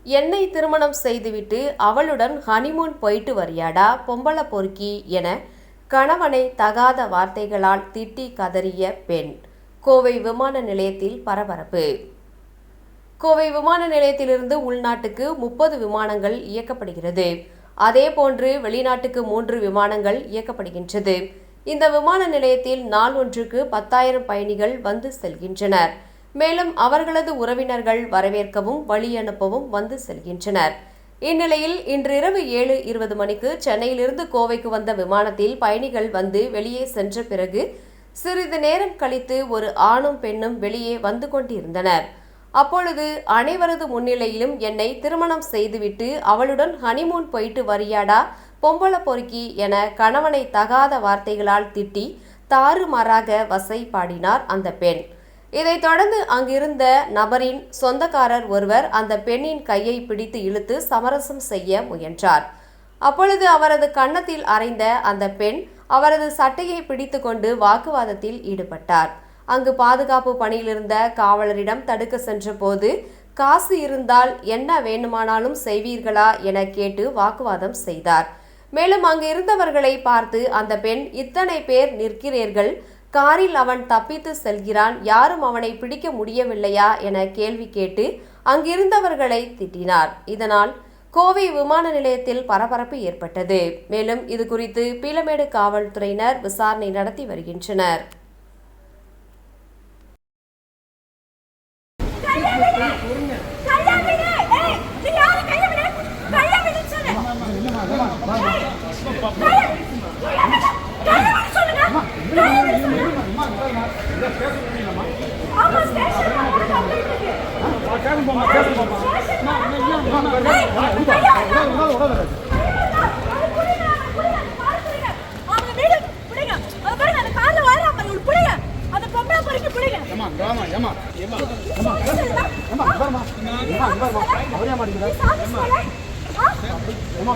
என்னை திருமணம் செய்துவிட்டு அவளுடன் ஹனிமூன் போயிட்டு வரியாடா பொம்பள பொறுக்கி என கணவனை தகாத வார்த்தைகளால் திட்டி கதறிய பெண். கோவை விமான நிலையத்தில் பரபரப்பு. கோவை விமான நிலையத்திலிருந்து உள்நாட்டுக்கு 30 விமானங்கள் இயக்கப்படுகிறது. அதேபோன்று வெளிநாட்டுக்கு 3 விமானங்கள் இயக்கப்படுகின்றது. இந்த விமான நிலையத்தில் நாள் ஒன்றுக்கு 10,000 பயணிகள் வந்து செல்கின்றனர். மேலும் அவர்களது உறவினர்கள் வரவேற்கவும் வழி அனுப்பவும் வந்து செல்கின்றனர். இந்நிலையில் இன்றிரவு 7:20 மணிக்கு சென்னையிலிருந்து கோவைக்கு வந்த விமானத்தில் பயணிகள் வந்து வெளியே சென்ற பிறகு சிறிது நேரம் கழித்து ஒரு ஆணும் பெண்ணும் வெளியே வந்து கொண்டிருந்தனர். அப்பொழுது அனைவரது முன்னிலையிலும் என்னை திருமணம் செய்துவிட்டு அவளுடன் ஹனிமூன் போயிட்டு வரியாடா பொம்பள பொறுக்கி என கணவனை தகாத வார்த்தைகளால் திட்டி தாறுமாறாக வசை பாடினார் அந்த பெண். இதைத் தொடர்ந்து அங்கிருந்த நபரின் சொந்தக்காரர் ஒருவர் அந்த பெண்ணின் கையை பிடித்து இழுத்து சமரசம் செய்ய முயன்றார். அப்பொழுது அவரது கன்னத்தில் அறைந்த அந்த பெண் அவரது சட்டையை பிடித்து கொண்டு வாக்குவாதத்தில் ஈடுபட்டார். அங்கு பாதுகாப்பு பணியிலிருந்த காவலரிடம் தடுக்க சென்ற போது காசு இருந்தால் என்ன வேண்டுமானாலும் செய்வீர்களா என கேட்டு வாக்குவாதம் செய்தார். மேலும் அங்கு இருந்தவர்களை பார்த்து அந்த பெண், இத்தனை பேர் நிற்கிறீர்கள், காரில் அவன் தப்பித்து செல்கிறான், யாரும் அவனை பிடிக்க முடியவில்லையா என கேள்வி கேட்டு அங்கிருந்தவர்களை திட்டினார். இதனால் கோவை விமான நிலையத்தில் பரபரப்பு ஏற்பட்டது. மேலும் இது குறித்து பீளமேடு காவல்துறையினர் விசாரணை நடத்தி வருகின்றனர். ஏமா